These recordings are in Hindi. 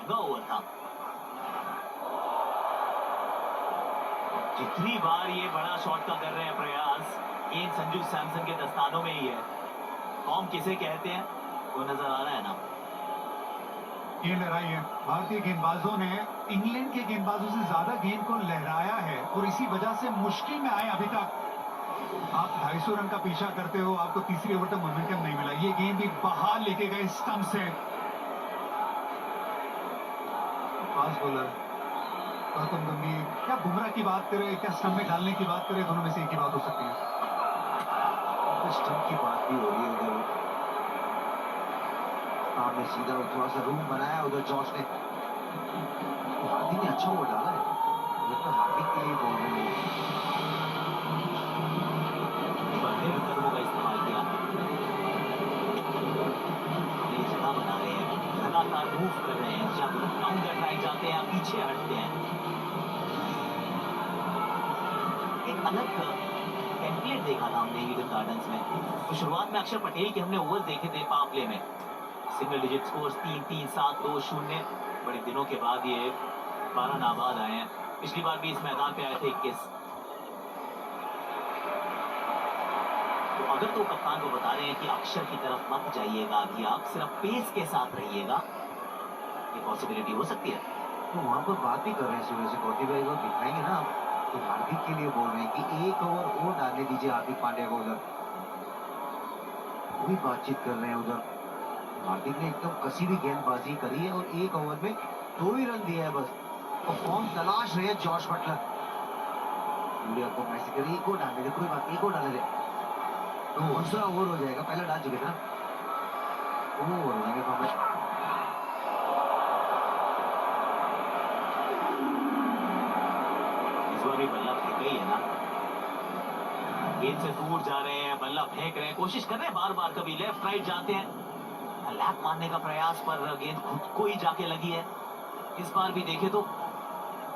महंगा ओवर था। जितनी बार ये बड़ा शॉट का कर रहे हैं प्रयास, गेंद संजू सैमसन के दस्तानों में ही है। फॉर्म किसे कहते हैं वो नजर आ रहा है ना। ये लड़ाई है, भारतीय गेंदबाजों ने इंग्लैंड के गेंदबाजों से ज्यादा गेंद को लहराया है और इसी वजह से मुश्किल में आए अभी तक। आप 250 रन का पीछा करते हो, आपको तीसरी ओवर तक मोमेंटम नहीं मिला। ये गेंद भी बाहर लेके गए स्टंप से। फास्ट बॉलर गौतम गंभीर, क्या बुमराह की बात करें, क्या स्टंप में डालने की बात करें, दोनों में से एक ही बात हो सकती है। स्टंप की बात भी हो रही है उधर। सामने सीधा थोड़ा सा रूम बनाया उधर जॉश ने। हार्दिक ने अच्छा ओवर डाला है, लगता हार्दिक के लिए बोल रहे हैं। कदमों का इस्तेमाल किया, अपनी जगह बना रहे हैं, लगातार मूव कर रहे हैं। जब काउंटर ट्राइक जाते हैं पीछे हटते हैं। एक अलग टेम्पलेट देखा था हमने ईडन गार्डन्स में। तो शुरुआत में अक्षर पटेल के हमने ओवर देखे थे पावर प्ले में, सिंगल डिजिट स्कोर्स 3-3, 7-2-0। बड़े दिनों के बाद ये 12 नाबाद आए हैं। पिछली बार भी इस मैदान पे आए थे 21। तो अगर तो कप्तान को बता रहे हैं कि अक्षर की तरफ मत जाइएगा, अभी आप सिर्फ पेस के साथ रहिएगा, ये पॉसिबिलिटी हो सकती है। तो वहां पर बात भी कर रहे हैं सूर्य से, गौती भाई को दिखाएंगे ना तो हार्दिक के लिए बोल रहे हैं कि एक ओवर और डालने दीजिए हार्दिक पांड्या को उधर। वही बातचीत कर रहे हैं उधर। हार्दिक ने एकदम कसी भी गेंदबाजी करी है और एक ओवर में 2 ही रन दिया है बस। तो फॉर्म तलाश रहे हैं जॉश बटलर। इंडिया को मैसेज कर एक और डालने दे, कोई बात नहीं, एक और डालने दे। तो दूसरा ओवर हो जाएगा, पहला डाल चुके थे ना, ओवर हो जाएंगे फॉर्म में। इस बार भी बल्ला फेंक गई है ना, गेंद से दूर जा रहे हैं, बल्ला फेंक रहे हैं, कोशिश कर रहे हैं बार बार, कभी लेफ्ट राइट जाते हैं, लैप मारने का प्रयास पर गेंद खुद को ही जाके लगी है। इस बार भी देखे तो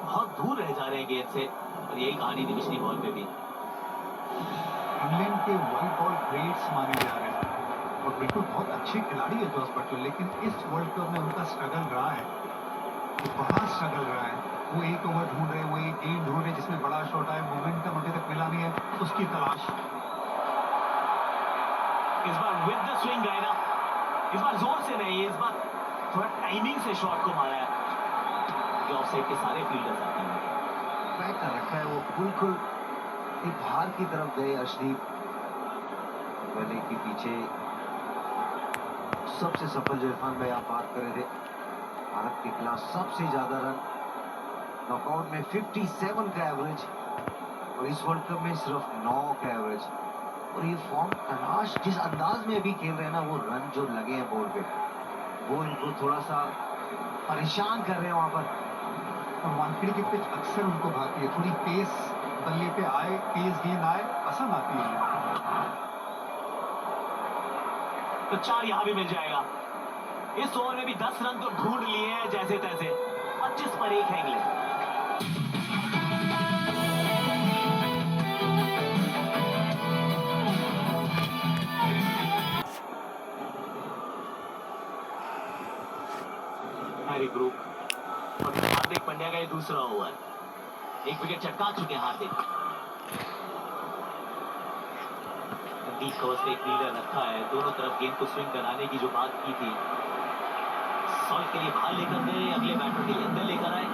बहुत दूर रह जा रहे हैं गेंद से, और यही कहानी थी पिछली बॉल पे भी। इंग्लैंड के वाइट बॉल ग्रेट्स माने जा रहे हैं और बिल्कुल बहुत अच्छे खिलाड़ी है जॉस बटलर, लेकिन इस वर्ल्ड कप में उनका स्ट्रगल रहा है, बड़ा स्ट्रगल रहा है। वो एक ओवर ढूंढ रहे, वो एक गेंद ढूंढ रहे जिसमें बड़ा शॉट आए, मोमेंटम अभी तक मिला नहीं है, उसकी तलाश। इस बार विद द स्विंग गए ना, इस बार जोर से नहीं, इस बार थोड़ा टाइमिंग से शॉट को मारा है। ऑफ साइड के सारे फील्डर्स आते हैं, ट्राई कर रखा है वो, बिल्कुल बाहर की तरफ गए अर्शदीप। गले के पीछे सबसे सफल जो इरफान भाई आप बात कर रहे थे, भारत के खिलाफ सबसे ज्यादा रन नॉकआउट में 57 का एवरेज, और इस वर्ल्ड कप में सिर्फ 9 का एवरेज। और ये फॉर्म तलाश जिस अंदाज में अभी खेल रहे हैं ना, वो रन जो लगे हैं बोर्ड पे, वो इनको थोड़ा सा परेशान कर रहे हैं वहां पर। और वानखेड़े की पिच अक्सर उनको भाती है, थोड़ी पेस बल्ले पे आए, तेज गेंद आए, पसंद आती है। तो 4 यहां भी मिल जाएगा। इस ओवर में भी 10 रन तो ढूंढ लिए हैं जैसे तैसे। 25 पर 1 है इंग्लैंड। हैरी ब्रूक और हार्दिक पांड्या का ये दूसरा ओवर, 1 विकेट चटका चुके हैं हार्दिक। बीच कवर्स पे एक फील्डर रखा है, दोनों तरफ गेंद को स्विंग कराने की जो बात की थी, सॉल्ट के लिए बाहर लेकर गए, अगले बैटर के लिए अंदर लेकर आए।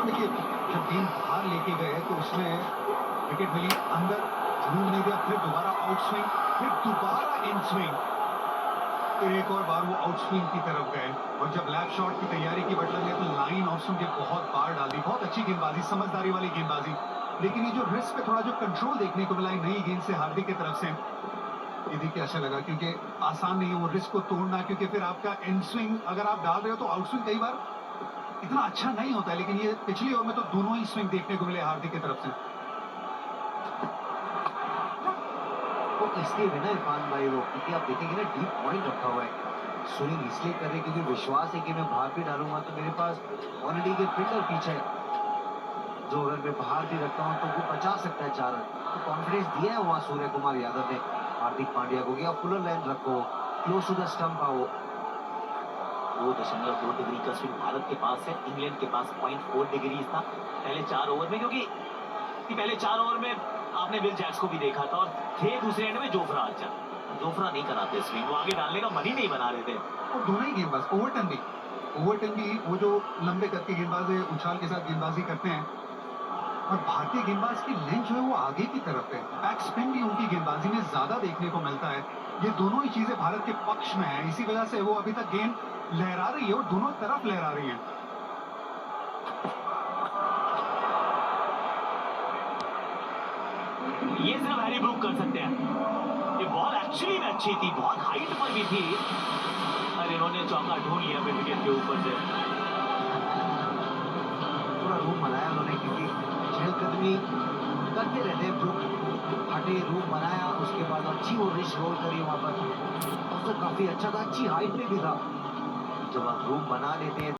देखिए, जब गेंद बाहर लेके गए तो उसमें विकेट मिली, अंदर झूम नहीं दिया, फिर दोबारा आउट स्विंग, फिर दोबारा इन स्विंग, फिर एक और बार वो आउट स्विंग की तरफ गए। और जब लैप शॉट की तैयारी की बटलर ने तो लाइन ऑफ स्विंग बहुत बार डाल दी। बहुत अच्छी गेंदबाजी, समझदारी वाली गेंदबाजी, लेकिन ये जो रिस्क पे थोड़ा जो कंट्रोल देखने को मिला नई गेंद से हार्दिक की तरफ से, ये देखिए अच्छा लगा, क्योंकि आसान नहीं है वो रिस्क को तोड़ना, क्योंकि फिर आपका इन स्विंग अगर आप डाल रहे हो तो आउट स्विंग कई बार इतना अच्छा नहीं होता है, लेकिन ये पिछली ओवर में तो दोनों ही स्विंग देखने को मिले हार्दिक की तरफ से। वो इसलिए भी ना इरफान भाई, वो क्योंकि आप देखेंगे ना डीप पॉइंट रखा हुआ है, स्विंग इसलिए कर रहे क्योंकि विश्वास है कि मैं बाहर भी डालूंगा तो मेरे पास ऑलरेडी के फील्डर पीछे है, जो अगर मैं बाहर भी रखता हूं तो वो बचा सकता है 4 रन। तो कॉन्फिडेंस दिया है वहां सूर्य कुमार यादव ने हार्दिक पांड्या को, गया फुलर लाइन रखो, क्लोज टू द स्टंप आओ। 2.2 डिग्री का स्विंग भारत के पास है, इंग्लैंड के पास 0.4 डिग्री था पहले 4 ओवर में, क्योंकि पहले 4 ओवर में आपने विल जैक्स को भी देखा था और थे दूसरे एंड में जोफ्रा आर्चर। जोफ्रा नहीं कराते स्विंग, वो आगे डालने का मन ही नहीं बना रहे थे। और दोनों ही गेंदबाज ओवरटन भी वो जो लंबे कद के गेंदबाज है, उछाल के साथ गेंदबाजी करते हैं। और भारतीय गेंदबाज की लेंथ जो है वो आगे की तरफ है, बैक स्पिन भी उनकी गेंदबाजी में ज्यादा देखने को मिलता है। ये दोनों ही चीजें भारत के पक्ष में है, इसी वजह से वो अभी तक गेंद लहरा रही है और दोनों तरफ लहरा रही है। ये सिर्फ हैरी ब्रूक कर सकते हैं। ये बॉल एक्चुअली में अच्छी थी, बहुत हाइट पर भी थी, और इन्होंने चौका ढूंढ लिया विकेट के ऊपर से। थोड़ा रूम बनाया उन्होंने, क्योंकि चहलकदमी करते रहते हैं ब्रूक। हटे, रूम बनाया, उसके बाद अच्छी वो रिच रोल करी वहां पर, और तो काफी अच्छा था, अच्छी हाइट में भी था। जब आप रूम बना लेते हैं